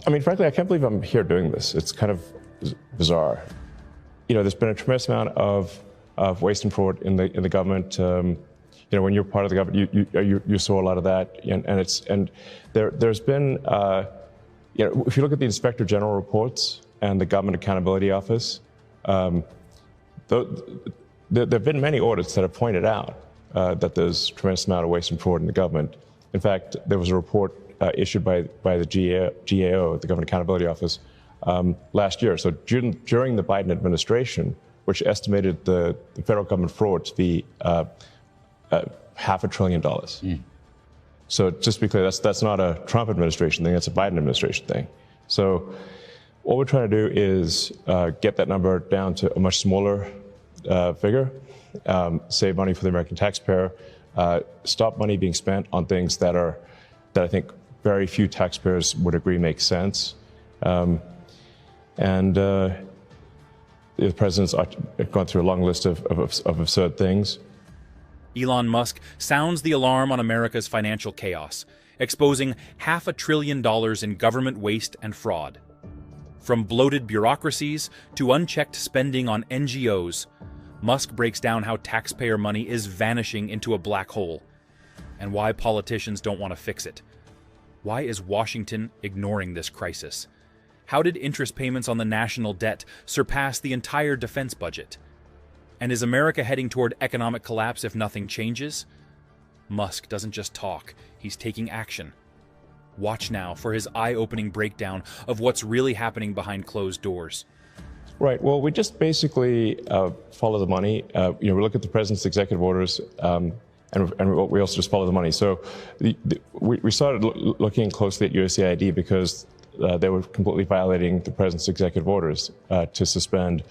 I mean, frankly, I can't believe I'm here doing this. It's kind of bizarre. There's been a tremendous amount of waste and fraud in the government. When you're part of the government, you saw a lot of that, and there's been, if you look at the Inspector General reports and the Government Accountability Office, there have been many audits that have pointed out that there's a tremendous amount of waste and fraud in the government. In fact, there was a report issued by the GAO, the Government Accountability Office, last year. So during the Biden administration, which estimated the federal government fraud to be $500 billion. So just to be clear, that's not a Trump administration thing, that's a Biden administration thing. So what we're trying to do is get that number down to a much smaller figure, save money for the American taxpayer, stop money being spent on things that I think very few taxpayers would agree make sense. The president's gone through a long list of absurd things. Elon Musk sounds the alarm on America's financial chaos, exposing $500 billion in government waste and fraud. From bloated bureaucracies to unchecked spending on NGOs, Musk breaks down how taxpayer money is vanishing into a black hole, and why politicians don't want to fix it. Why is Washington ignoring this crisis? How did interest payments on the national debt surpass the entire defense budget? And is America heading toward economic collapse if nothing changes? Musk doesn't just talk, he's taking action. Watch now for his eye-opening breakdown of what's really happening behind closed doors. Right. Well, we just basically follow the money. We look at the president's executive orders, and we also just follow the money. So we started looking closely at USAID because they were completely violating the president's executive orders to suspend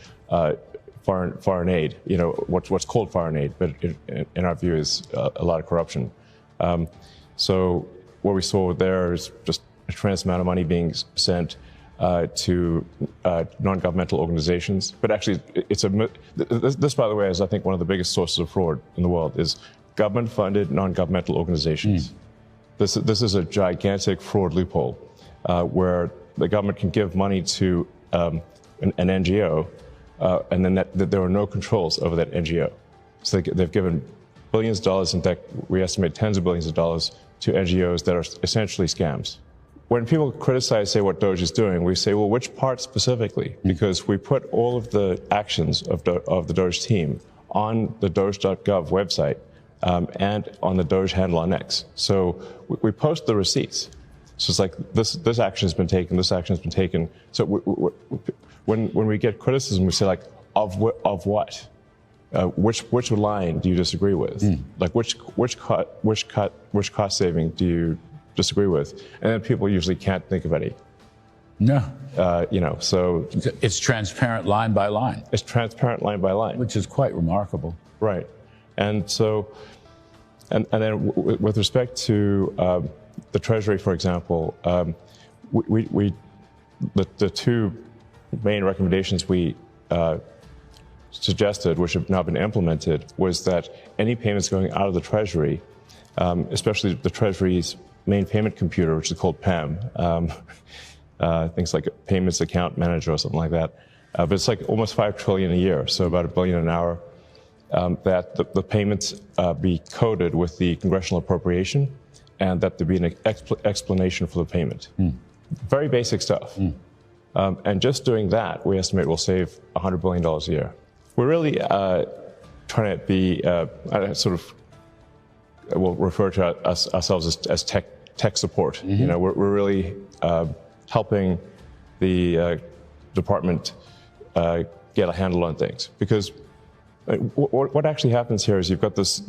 foreign aid. What's called foreign aid, but in our view is a lot of corruption. So what we saw there is just a tremendous amount of money being sent to non-governmental organizations. But actually, this, by the way, is I think one of the biggest sources of fraud in the world is government-funded non-governmental organizations. This is a gigantic fraud loophole where the government can give money to an NGO, and then there are no controls over that NGO. So they've given billions of dollars, in fact, we estimate tens of billions of dollars to NGOs that are essentially scams. When people criticize, say, what Doge is doing, we say, well, which part specifically? Because we put all of the actions of the Doge team on the Doge.gov website and on the Doge handle on X. So we post the receipts. So it's like, this action has been taken, this action has been taken. So when we get criticism, we say, like, of what? Which line do you disagree with? Like, which cost saving do you disagree with? And then people usually can't think of any. No. So it's transparent line by line. It's transparent line by line. Which is quite remarkable. Right. And so, and then with respect to the Treasury, for example, the two main recommendations we suggested, which have now been implemented, was that any payments going out of the Treasury, especially the Treasury's main payment computer, which is called PAM, things like a payments account manager or something like that, but it's like almost $5 trillion a year, so about $1 billion an hour, that the payments be coded with the congressional appropriation, and that there be an explanation for the payment. Very basic stuff. And just doing that, we estimate will save $100 billion a year. We're really trying to be we'll refer to ourselves as tech support. We're really helping the department get a handle on things, because what actually happens here is you've got this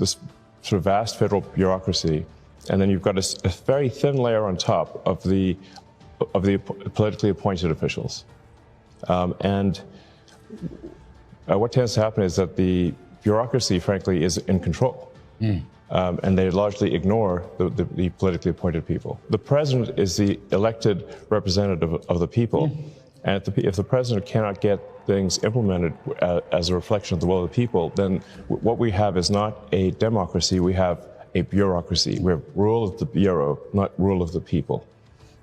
sort of vast federal bureaucracy, and then you've got a very thin layer on top of the politically appointed officials, and what tends to happen is that the bureaucracy, frankly, is in control. And they largely ignore the politically appointed people. The president is the elected representative of the people. And if the president cannot get things implemented as a reflection of the will of the people, then what we have is not a democracy, we have a bureaucracy. We have rule of the bureau, not rule of the people.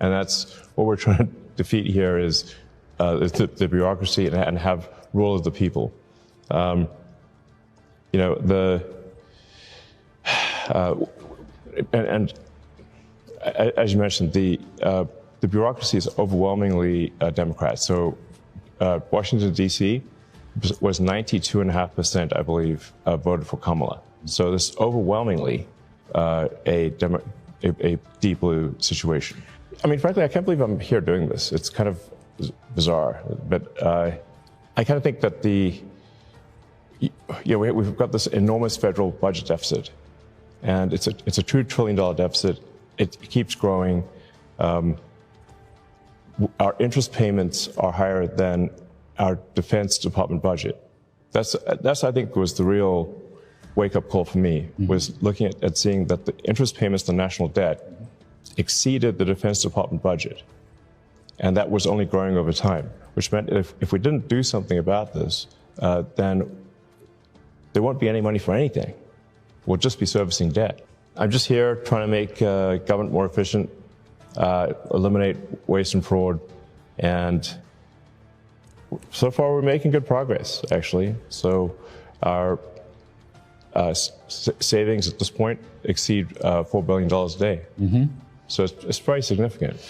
And that's what we're trying defeat here is the bureaucracy and have rule of the people. You know, as you mentioned, the bureaucracy is overwhelmingly Democrat. So Washington, D.C. was 92.5%, I believe, voted for Kamala. So this is overwhelmingly a deep blue situation. I mean, frankly, I can't believe I'm here doing this. It's kind of bizarre, but I kind of think that we've got this enormous federal budget deficit, and it's a $2 trillion deficit. It keeps growing. Our interest payments are higher than our Defense Department budget. That's I think was the real wake-up call for me, was looking at seeing that the interest payments on national debt exceeded the Defense Department budget. And that was only growing over time, which meant if we didn't do something about this, then there won't be any money for anything. We'll just be servicing debt. I'm just here trying to make government more efficient, eliminate waste and fraud, and so far we're making good progress, actually. So our savings at this point exceed $4 billion a day. So it's very significant.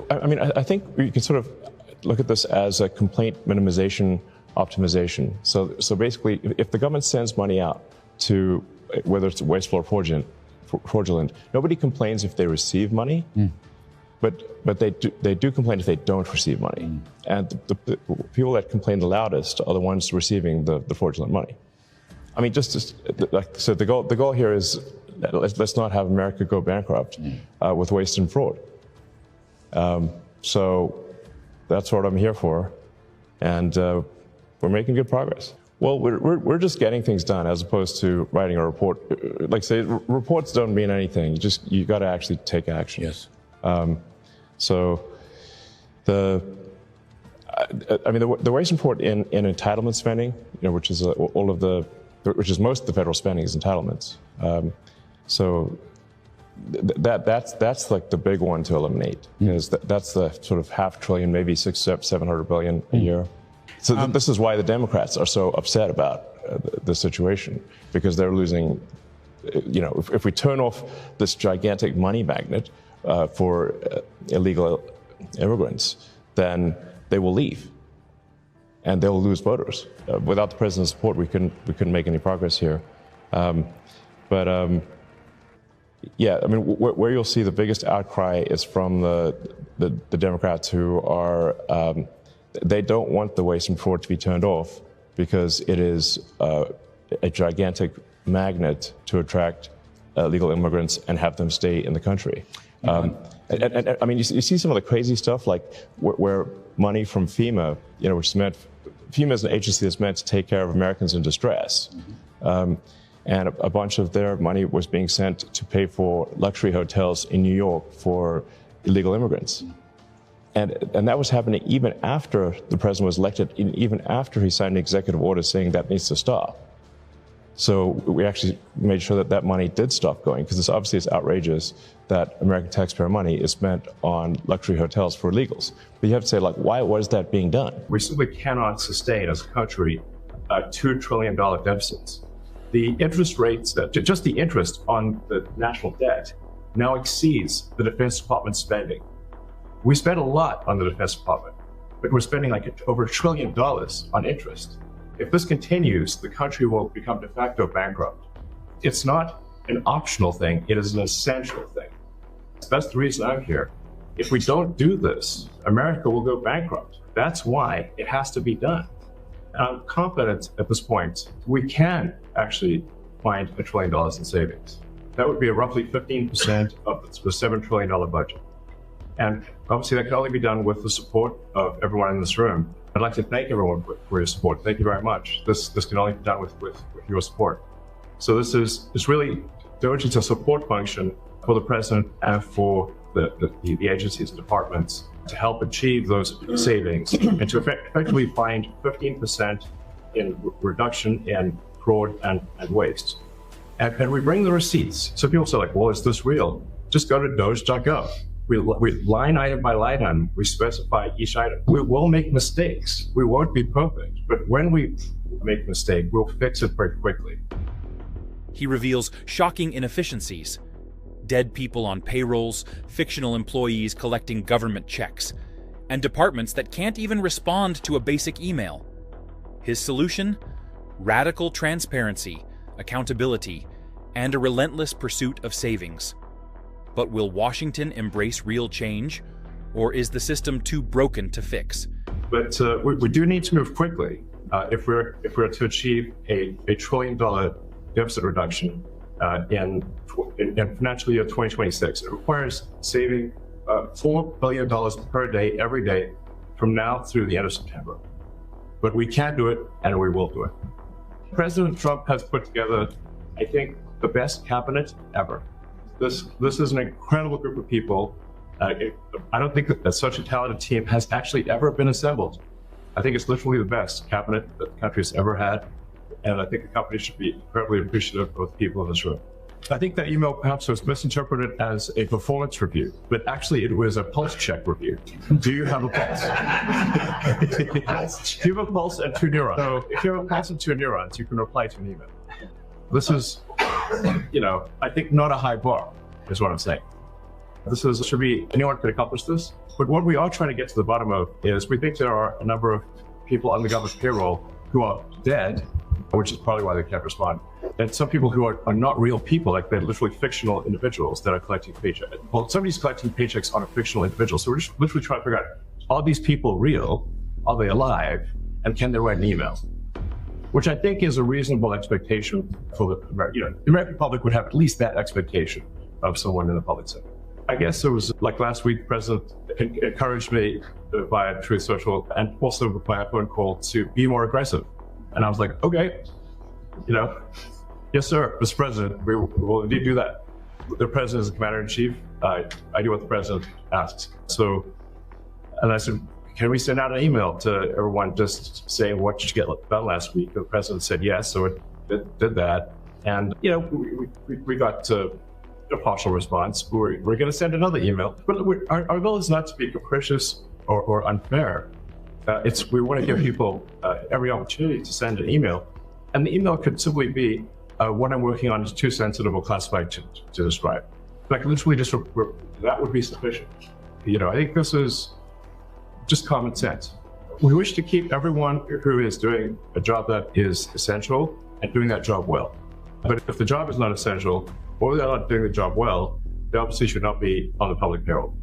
I think we can sort of look at this as a complaint minimization optimization. So basically, if the government sends money out to, whether it's wasteful or fraudulent, nobody complains if they receive money, but they do complain if they don't receive money. And the people that complain the loudest are the ones receiving the fraudulent money. I mean, so the goal here is, let's not have America go bankrupt with waste and fraud. So that's what I'm here for, and we're making good progress. Well, we're just getting things done as opposed to writing a report. Like say, reports don't mean anything. You got to actually take action. Yes. So the waste and fraud in entitlement spending, which is which is most of the federal spending is entitlements. So that's like the big one to eliminate, because that's the sort of $500 billion, maybe $600-700 billion a year. So this is why the Democrats are so upset about the situation, because they're losing. If we turn off this gigantic money magnet for illegal immigrants, then they will leave, and they will lose voters. Without the president's support, we couldn't make any progress here. Yeah, I mean, where you'll see the biggest outcry is from the Democrats who are, they don't want the waste and fraud to be turned off because it is a gigantic magnet to attract illegal immigrants and have them stay in the country. And I mean, you see some of the crazy stuff, like where money from FEMA, which is meant, FEMA is an agency that's meant to take care of Americans in distress. And a bunch of their money was being sent to pay for luxury hotels in New York for illegal immigrants. And that was happening even after the president was elected, even after he signed an executive order saying that needs to stop. So we actually made sure that money did stop going, because it's obviously outrageous that American taxpayer money is spent on luxury hotels for illegals. But you have to say, like, why was that being done? We simply cannot sustain as a country $2 trillion deficits. The interest rates, just the interest on the national debt now exceeds the Defense Department spending. We spend a lot on the Defense Department, but we're spending like over $1 trillion on interest. If this continues, the country will become de facto bankrupt. It's not an optional thing, it is an essential thing. That's the reason I'm here. If we don't do this, America will go bankrupt. That's why it has to be done. And I'm confident at this point, we can actually find $1 trillion in savings. That would be roughly 15% of the $7 trillion budget. And obviously that can only be done with the support of everyone in this room. I'd like to thank everyone for your support. Thank you very much. This can only be done with your support. So it's really DOGE, a support function for the president and for the agencies and departments to help achieve those savings and to effectively find 15% in reduction in fraud and waste. And we bring the receipts. So people say, like, well, is this real? Just go to doge.gov. We line item by line item, we specify each item. We will make mistakes. We won't be perfect, but when we make a mistake, we'll fix it very quickly. He reveals shocking inefficiencies: dead people on payrolls, fictional employees collecting government checks, and departments that can't even respond to a basic email. His solution? Radical transparency, accountability, and a relentless pursuit of savings. But will Washington embrace real change, or is the system too broken to fix? But we do need to move quickly if we're to achieve a $1 trillion deficit reduction in financial year 2026. It requires saving $4 billion per day, every day, from now through the end of September. But we can do it, and we will do it. President Trump has put together, I think, the best cabinet ever. This is an incredible group of people. I don't think that such a talented team has actually ever been assembled. I think it's literally the best cabinet that the country has ever had, and I think the company should be incredibly appreciative of the people in this room. I think that email perhaps was misinterpreted as a performance review, but actually it was a pulse check review. Do you have a pulse? Do you have a pulse and 2 neurons? So if you have a pulse and 2 neurons, you can reply to an email. This is, I think not a high bar, is what I'm saying. Should be, anyone could accomplish this. But what we are trying to get to the bottom of is we think there are a number of people on the government payroll who are dead, which is probably why they can't respond. And some people who are not real people, like they're literally fictional individuals that are collecting paychecks. Well, somebody's collecting paychecks on a fictional individual. So we're just literally trying to figure out, are these people real? Are they alive? And can they write an email? Which I think is a reasonable expectation for the American public would have at least that expectation of someone in the public sector. I guess it was like last week, the president encouraged me via Truth Social and also by a phone call to be more aggressive. And I was like, okay, yes, sir, Mr. President, we will indeed do that. The president is the commander in chief. I do what the president asks. And I said, can we send out an email to everyone just saying what did you get done last week? The president said yes, so it did that. And, we got a partial response. We're going to send another email. But our goal is not to be capricious or unfair. We want to give people every opportunity to send an email. And the email could simply be, what I'm working on is too sensitive or classified to describe. Like literally just, that would be sufficient. I think this is just common sense. We wish to keep everyone who is doing a job that is essential and doing that job well. But if the job is not essential, or they're not doing the job well, they obviously should not be on the public payroll.